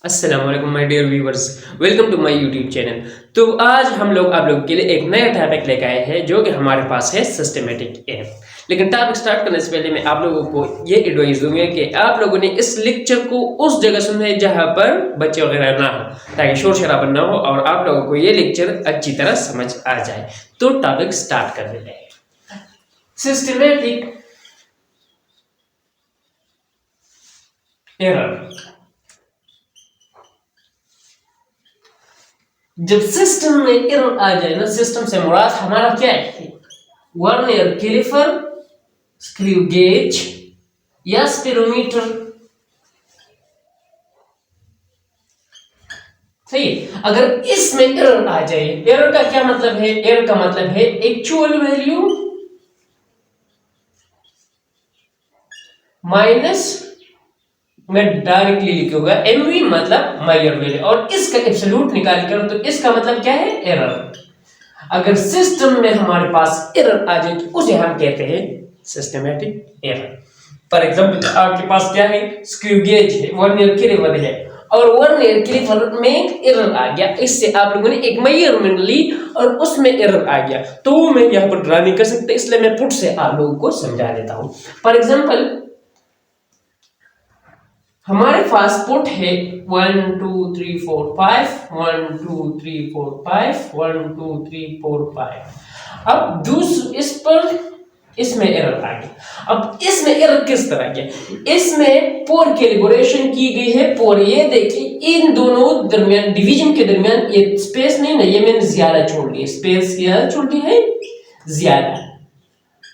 अस्सलाम वालेकुम my dear viewers, welcome to my YouTube channel. तो आज हम लोग आप लोगों के लिए एक नया टॉपिक लेकर आए हैं जो कि हमारे पास है सिस्टमेटिक एरर। लेकिन टॉपिक स्टार्ट करने से पहले मैं आप लोगों को ये एडवाइस दूंगा कि आप लोगों ने इस लेक्चर को उस जगह सुनना है जहां पर बच्चे वगैरह ना हो, ताकि शोर शराबा ना हो और आप लोगों को ये लेक्चर अच्छी तरह समझ आ जाए। तो टॉपिक स्टार्ट कर देते हैं। Systematic error. जब सिस्टम में एरर आ जाए ना, सिस्टम से मुराद हमारा क्या है? वर्नियर कैलिपर, स्क्रू गेज या स्पीडोमीटर। सही है। अगर इसमें एरर आ जाए, एरर का क्या मतलब है? एरर का मतलब है एक्चुअल वैल्यू माइनस, मैं डायरेक्टली लिखूंगा एमवी मतलब माइयर वैल्यू, और इसका एब्सोल्यूट निकाल कर, तो इसका मतलब क्या है? एरर। अगर सिस्टम में हमारे पास एरर आ जाए तो उसे हम कहते हैं सिस्टमेटिक एरर। फॉर एग्जांपल आपके पास क्या है? स्क्रू गेज है, वर्नियर कैलिपर है, और वर्नियर कैलिपर में एरर आ गया। इससे आप लोगों ने एक मेजरमेंट ली और उसमें एरर आ गया, तो मैं यहाँ पर ड्रा नहीं कर सकता, इसलिए मैं पुट से आप लोगों को समझा देता हूँ। फॉर एग्जाम्पल हमारे पास पुट है 1 2 3 4 5, 1 2 3 4 5, 1 2 3 4 5। अब इस पर इसमें एरर आ गई। अब इसमें एरर किस तरह की? इसमें पोर कैलिब्रेशन की गई है। पोर, ये देखिए इन दोनों दरमियान, डिवीजन के दरमियान ये स्पेस नहीं ना, ये मैंने ज्यादा छोड़ दी, स्पेस क्या छोड़ दी है? ज्यादा।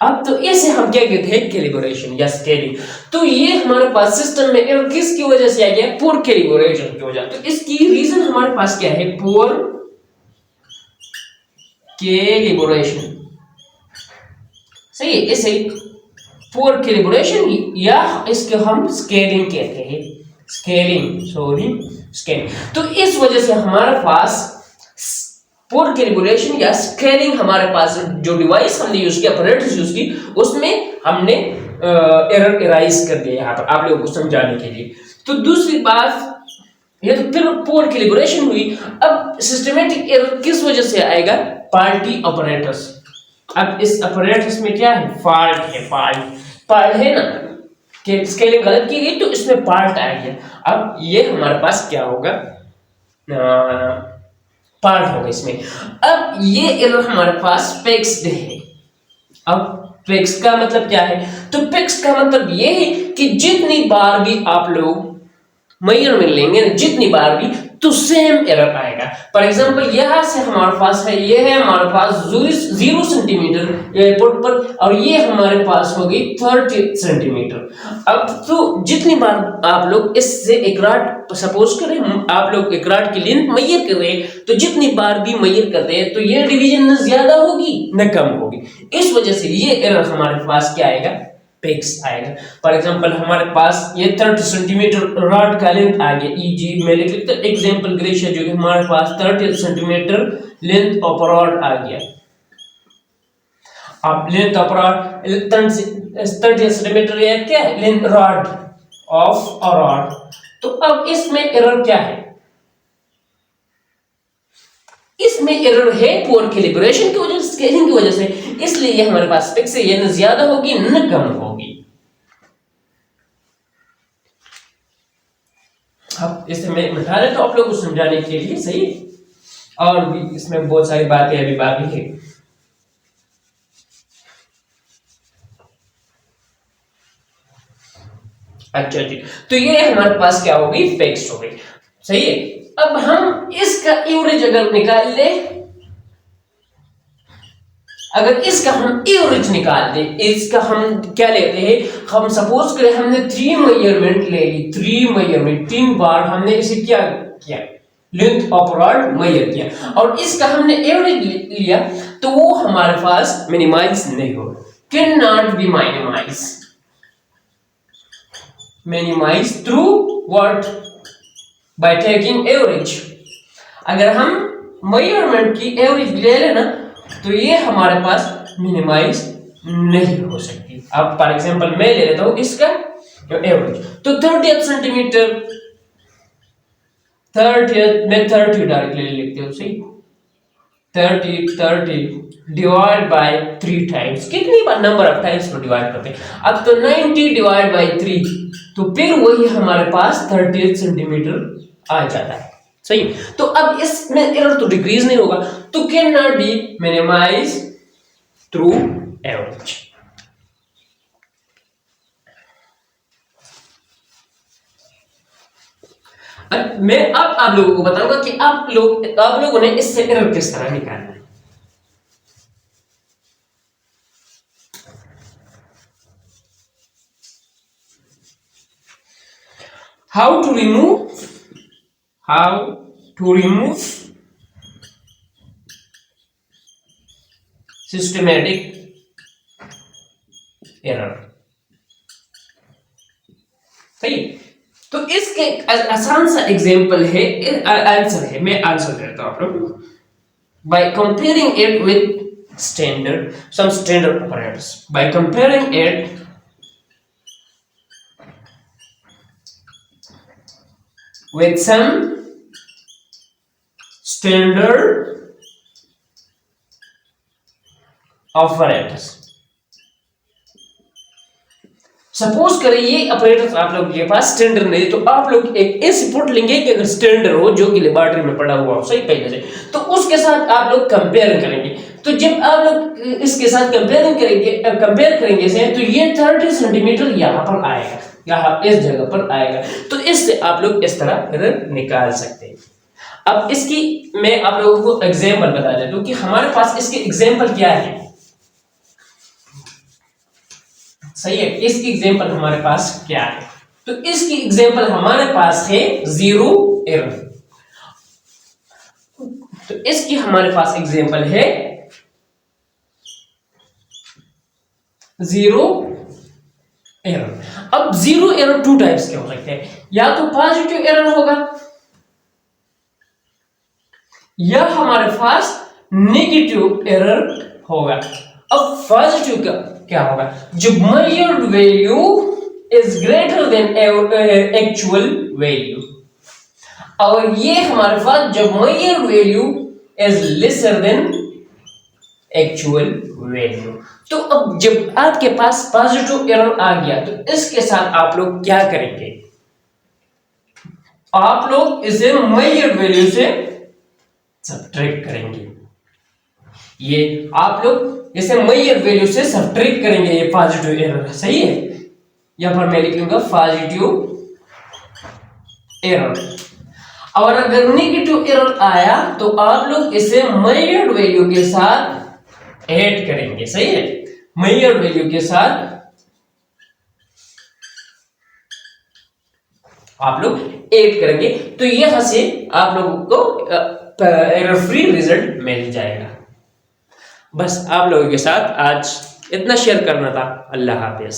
अब तो इसे हम क्या कहते हैं? कैलिब्रेशन या स्केलिंग। तो ये हमारे पास सिस्टम में एरर किसकी वजह से आ गया? पुअर कैलिब्रेशन की वजह। तो इसकी रीजन हमारे पास क्या है? Poor calibration. सही है। इसे पुअर कैलिब्रेशन या इसको हम स्केलिंग कहते हैं। स्केलिंग। तो इस वजह से हमारे पास पुअर कैलिब्रेशन या स्केलिंग, हमारे पास जो डिवाइस हमने यूज किया, अपैरेटस यूज की, उसमें हमने एरर एराइज कर दिया यहाँ पर आप लोगों को समझाने के लिए। तो दूसरी बात, ये तो फिर पुअर कैलिब्रेशन हुई। अब सिस्टमेटिक एरर किस वजह से आएगा? Faulty apparatus. अब इस अपैरेटस में क्या है? फॉल्ट है ना, कि स्केलिंग गलत की गई तो इसमें फॉल्ट आ गया। अब ये हमारे पास क्या होगा? पार्ट होगा इसमें। अब ये एरर हमारे पास फिक्स्ड है। अब फिक्स का मतलब क्या है? तो फिक्स का मतलब ये है कि जितनी बार भी आप लोग मेजरमेंट लेंगे ना, जितनी बार भी, तो सेम एरर आएगा। फॉर एग्जांपल यहां से हमारे पास है, ये है हमारे पास 0 सेंटीमीटर एयरपोर्ट पर, और ये हमारे पास होगी 30 सेंटीमीटर। अब तो जितनी बार आप लोग इससे एक रॉड, सपोज करें आप लोग एक रॉड की लेंथ मेजर कर रहे हैं, तो जितनी बार भी मेजर करते हैं तो ये डिवीजन न ज्यादा होगी न कम होगी। इस वजह से ये एरर हमारे पास क्या आएगा? फिक्स आएगा। फॉर एग्जांपल हमारे पास ये 30 सेंटीमीटर रॉड का लेंथ आ गया, ईजी मैं लिख लेता हूं एग्जांपल ग्रेशियर, जो कि हमारे पास 30 सेंटीमीटर लेंथ ऑफ रॉड आ गया। अब लेंथ ऑफ रॉड 30 सेंटीमीटर है, क्या है? Length rod of a rod. तो अब इसमें एरर क्या है? इसमें एरर है पुअर कैलिब्रेशन की वजह से, स्केलिंग की वजह से, इसलिए ये हमारे पास फिक्स है, ये न ज्यादा होगी न कम होगी। अब इसे मैं मिटा देता हूं आप लोगों को समझाने के लिए। सही, और भी इसमें बहुत सारी बातें अभी बाकी है। अच्छा जी, तो ये हमारे पास क्या होगी? फिक्स हो गई। सही है। अब हम इसका एवरेज अगर निकाल ले, अगर इसका हम एवरेज निकाल दे, इसका हम क्या लेते हैं? हम सपोज करें हमने 3 मेजरमेंट ले ली, 3 बार हमने इसे क्या किया? लेंथ ऑफ रॉड मेजर किया, और इसका हमने एवरेज लिया, तो वो हमारे पास मिनिमाइज नहीं हो, can not be minimize through what? By taking average. अगर हम मेजरमेंट की एवरेज ले लेना, तो ये हमारे पास मिनिमाइज नहीं हो सकती। अब फॉर एग्जांपल मैं ले लेता हूं इसका एवरेज, तो 30 सेंटीमीटर 30 में 30 डायरेक्टली लिखते हो, सही। 30 डिवाइड बाय 3 टाइम्स, कितनी बार नंबर ऑफ टाइम्स को डिवाइड करते हैं। अब तो 90 डिवाइड बाय 3, तो फिर वही हमारे पास 38 सेंटीमीटर आ जाता है, सही। तो अब इसमें एरर तो डिक्रीज नहीं होगा, तो can not be minimize through average. मैं अब आप लोगों को बताऊंगा कि आप लोगों ने इससे एरर किस तरह निकालना है। How to remove systematic error, सही। तो इसके आसान सा एग्जांपल है, आंसर है, मैं आंसर देता हूं आप लोग। by comparing it with some standard operators, by comparing it with some standard operators। Suppose करें ये ऑपरेटर्स आप लोग के पास स्टैंडर्ड नहीं, तो आप लोग एक ऐसी पुट लेंगे कि अगर स्टैंडर्ड हो जो कि लेबोरेटरी में पड़ा हुआ हो, सही, पहले से, तो उसके साथ आप लोग कंपेयर करेंगे। तो जब आप लोग इसके साथ कंपेयर करेंगे से, तो ये 30 सेंटीमीटर यहाँ पर आएगा, यहाँ इस जगह पर आएगा। तो इससे आप लोग इस तरह एरर निकाल सकते हैं। अब इसकी मैं आप लोगों को एग्जाम्पल बता देता हूँ कि हमारे पास इसके एग्जाम्पल क्या है, सही है। इसकी एग्जाम्पल हमारे पास क्या है, तो इसकी एग्जाम्पल हमारे पास है जीरो एरर। तो इसकी हमारे पास एग्जाम्पल है जीरो एरर। अब जीरो एरर 2 टाइप्स के हो सकते हैं, या तो पॉजिटिव एरर होगा या हमारे पास नेगेटिव एरर होगा। अब पॉजिटिव का क्या होगा, जब measured value is greater than actual value, और ये हमारे पास जब measured value is lesser than actual value. तो अब जब आपके पास पॉजिटिव एरर आ गया, तो इसके साथ आप लोग क्या करेंगे, आप लोग इसे measured वैल्यू से सब्ट्रैक्ट करेंगे। ये आप लोग इसे measured वैल्यू से सब्ट्रैक्ट करेंगे, ये पॉजिटिव एरर, सही है। यहां पर मैं लिख लूंगा पॉजिटिव एरर। और अगर नेगेटिव एरर आया तो आप लोग इसे measured वैल्यू के साथ ऐड करेंगे, सही है। measured वैल्यू के साथ आप लोग ऐड करेंगे, तो यहां से आप लोगों को एरर फ्री रिजल्ट मिल जाएगा। बस आप लोगों के साथ आज इतना शेयर करना था। अल्लाह हाफिज।